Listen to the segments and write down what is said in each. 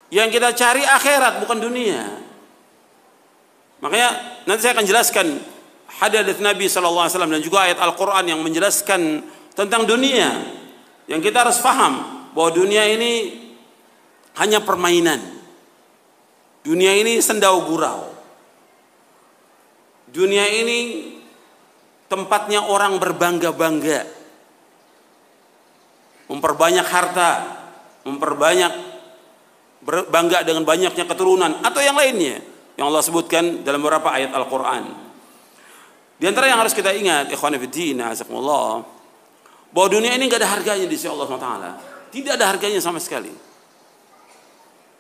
Yang kita cari akhirat bukan dunia. Makanya nanti saya akan jelaskan hadits Nabi SAW dan juga ayat Al-Quran yang menjelaskan tentang dunia. Yang kita harus paham bahwa dunia ini hanya permainan. Dunia ini sendau gurau. Dunia ini tempatnya orang berbangga-bangga, memperbanyak harta, memperbanyak bangga dengan banyaknya keturunan atau yang lainnya yang Allah sebutkan dalam beberapa ayat Al-Quran. Di antara yang harus kita ingat, ikhwan fillah, azakumullah, bahwa dunia ini nggak ada harganya di sisi Allah SWT. Tidak ada harganya sama sekali.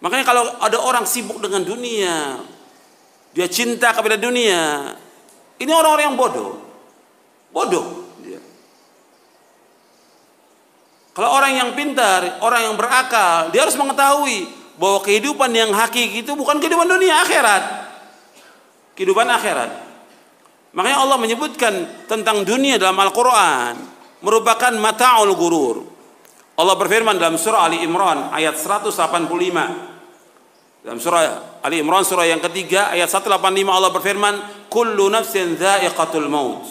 Makanya kalau ada orang sibuk dengan dunia, dia cinta kepada dunia, ini orang-orang yang bodoh dia. Kalau orang yang pintar, orang yang berakal, dia harus mengetahui bahwa kehidupan yang hakiki itu bukan kehidupan dunia, akhirat. Kehidupan akhirat. Makanya Allah menyebutkan tentang dunia dalam Al-Quran merupakan mata'ul gurur. Allah berfirman dalam surah Ali Imran ayat 185. Dalam surah Ali Imran surah yang ketiga ayat 185 Allah berfirman, kullu nafsin dha'iqatul maut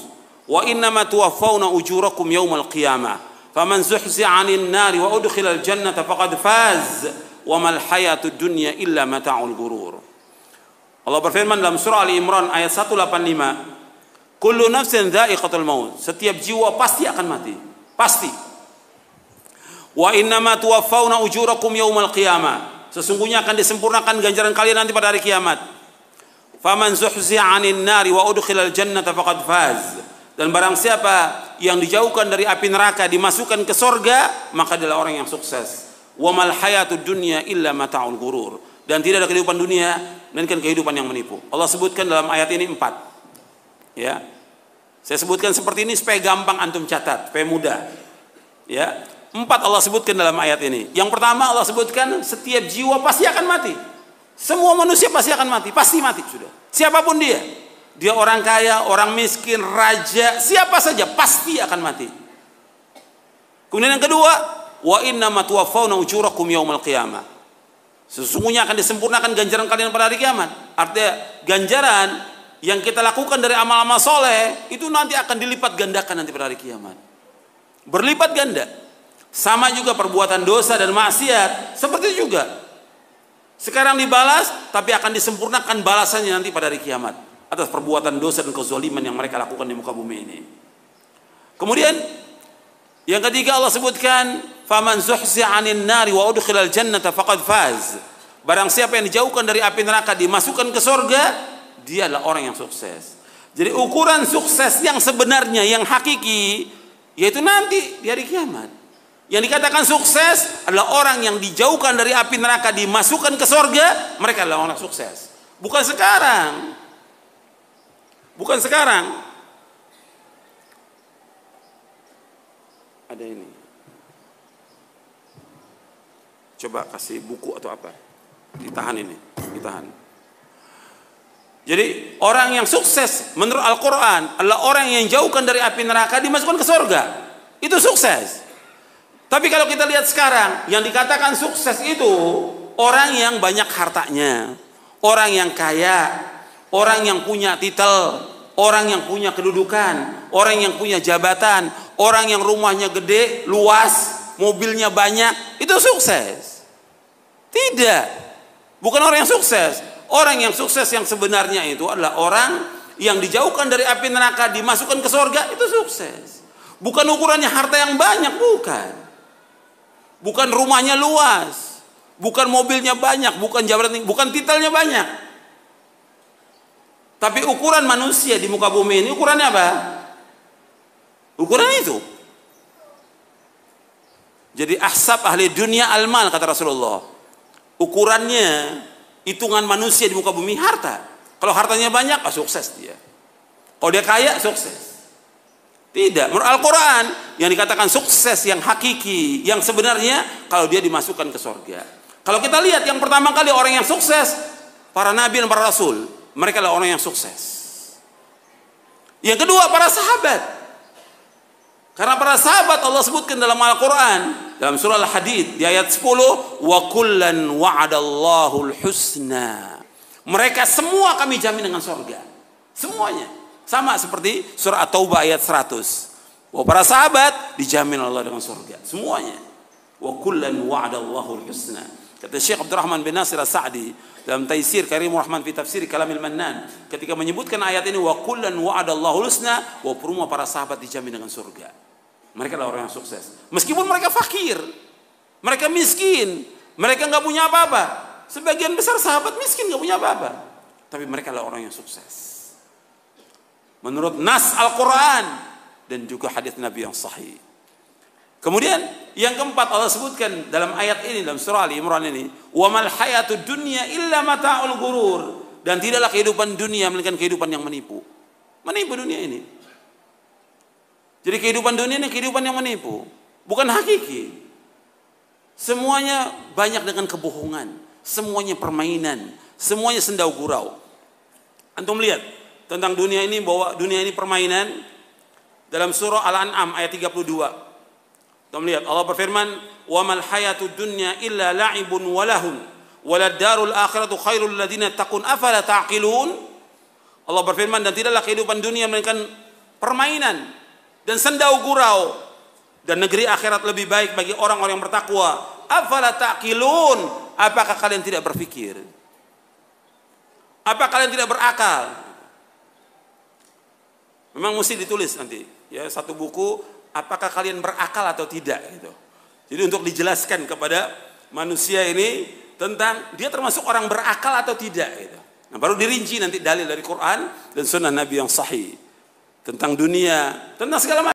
wa innama tuwaffawna ujurakum yawmal qiyamah faman zuhzi'a 'anil nari wa udkhilal jannata faqad faz wa mal hayatud dunya illa mata'ul gurur. Allah berfirman dalam surah Ali Imran ayat 185, kullu nafsin dha'iqatul maut, setiap jiwa pasti akan mati, pasti. Wa innama tuwaffawna ujurakum yaumal qiyamah, sesungguhnya akan disempurnakan ganjaran kalian nanti pada hari kiamat. Faman zuhzi'a 'anil nari wa udkhilal jannata faqad faz, dan barang siapa yang dijauhkan dari api neraka dimasukkan ke surga, maka adalah orang yang sukses. Wa mal hayatud dunya illa mata'ul gurur, dan tidak ada kehidupan dunia melainkan kehidupan yang menipu. Allah sebutkan dalam ayat ini 4. Ya. Saya sebutkan seperti ini supaya gampang antum catat, supaya mudah. Ya. 4 Allah sebutkan dalam ayat ini. Yang pertama Allah sebutkan setiap jiwa pasti akan mati. Semua manusia pasti akan mati, pasti mati sudah. Siapapun dia. Dia orang kaya, orang miskin, raja, siapa saja pasti akan mati. Kemudian yang kedua, wa innama tuwaffawna ujurakum yaumal qiyamah, sesungguhnya akan disempurnakan ganjaran kalian pada hari kiamat. Artinya ganjaran yang kita lakukan dari amal-amal soleh itu nanti akan dilipat gandakan nanti pada hari kiamat, berlipat ganda. Sama juga perbuatan dosa dan maksiat, seperti itu juga. Sekarang dibalas, tapi akan disempurnakan balasannya nanti pada hari kiamat atas perbuatan dosa dan kezaliman yang mereka lakukan di muka bumi ini. Kemudian yang ketiga Allah sebutkan, faman zuhzi'a 'anil nari wa udkhilal jannata faqad faz, barang siapa yang dijauhkan dari api neraka dimasukkan ke surga, dia adalah orang yang sukses. Jadi ukuran sukses yang sebenarnya, yang hakiki, yaitu nanti di hari kiamat. Yang dikatakan sukses adalah orang yang dijauhkan dari api neraka dimasukkan ke surga, mereka adalah orang sukses. Bukan sekarang. Bukan sekarang. Ada ini. Coba kasih buku atau apa. Ditahan ini, ditahan. Jadi orang yang sukses menurut Al-Quran adalah orang yang jauhkan dari api neraka dimasukkan ke surga. Itu sukses. Tapi kalau kita lihat sekarang, yang dikatakan sukses itu orang yang banyak hartanya, orang yang kaya, orang yang punya titel, orang yang punya kedudukan, orang yang punya jabatan, orang yang rumahnya gede, luas, mobilnya banyak, itu sukses. Tidak, bukan orang yang sukses. Orang yang sukses yang sebenarnya itu adalah orang yang dijauhkan dari api neraka dimasukkan ke surga, itu sukses. Bukan ukurannya harta yang banyak, bukan. Bukan rumahnya luas, bukan mobilnya banyak, bukan jabatan, bukan titelnya banyak. Tapi ukuran manusia di muka bumi ini ukurannya apa? Ukuran itu. Jadi ahsab ahli dunia al-mal, kata Rasulullah. Ukurannya, hitungan manusia di muka bumi harta. Kalau hartanya banyak, sukses dia. Kalau dia kaya, sukses. Tidak, menurut Al-Quran yang dikatakan sukses yang hakiki, yang sebenarnya kalau dia dimasukkan ke surga. Kalau kita lihat yang pertama kali orang yang sukses, para nabi dan para rasul, mereka adalah orang yang sukses. Yang kedua para sahabat. Karena para sahabat Allah sebutkan dalam Al-Quran, dalam surah Al-Hadid di ayat 10, wa kullan wa'adallahu al-husna. Mereka semua kami jamin dengan surga. Semuanya. Sama seperti surah At-Taubah ayat 100. Bahwa para sahabat dijamin Allah dengan surga. Semuanya. Wa kullan wa'adallahu al-husna. Kata Syekh Abdurrahman bin Nasir As-Sa'di dalam Taisir Karimur Rahman fi Tafsir Kalamil Mannan, ketika menyebutkan ayat ini wa kullan wa'adallahu al-husna, wa semua para sahabat dijamin dengan surga. Mereka adalah orang yang sukses. Meskipun mereka fakir, mereka miskin, mereka nggak punya apa-apa. Sebagian besar sahabat miskin nggak punya apa-apa, tapi mereka adalah orang yang sukses. Menurut nas Al-Quran dan juga hadis Nabi yang sahih. Kemudian yang keempat Allah sebutkan dalam ayat ini dalam surah Ali Imran ini, wa mal hayatud dunya illa mata'ul ghurur, dan tidaklah kehidupan dunia melainkan kehidupan yang menipu. Menipu dunia ini. Jadi kehidupan dunia ini kehidupan yang menipu, bukan hakiki. Semuanya banyak dengan kebohongan, semuanya permainan, semuanya sendau gurau. Antum lihat tentang dunia ini bahwa dunia ini permainan dalam surah Al-An'am ayat 32. Kita melihat Allah berfirman, "Wa mal hayatud dunya illa la'ibun wa lahun, walad darul akhiratu khairul ladzina taqun afala ta'qilun." Allah berfirman, dan tidaklah kehidupan dunia melainkan permainan dan sendau gurau, dan negeri akhirat lebih baik bagi orang-orang yang bertakwa. Afala ta'qilun? Apakah kalian tidak berpikir? Apa kalian tidak berakal? Memang mesti ditulis nanti, ya, satu buku. Apakah kalian berakal atau tidak gitu. Jadi untuk dijelaskan kepada manusia ini tentang dia termasuk orang berakal atau tidak gitu. Nah, baru dirinci nanti dalil dari Quran dan sunnah Nabi yang sahih tentang dunia, tentang segala macam.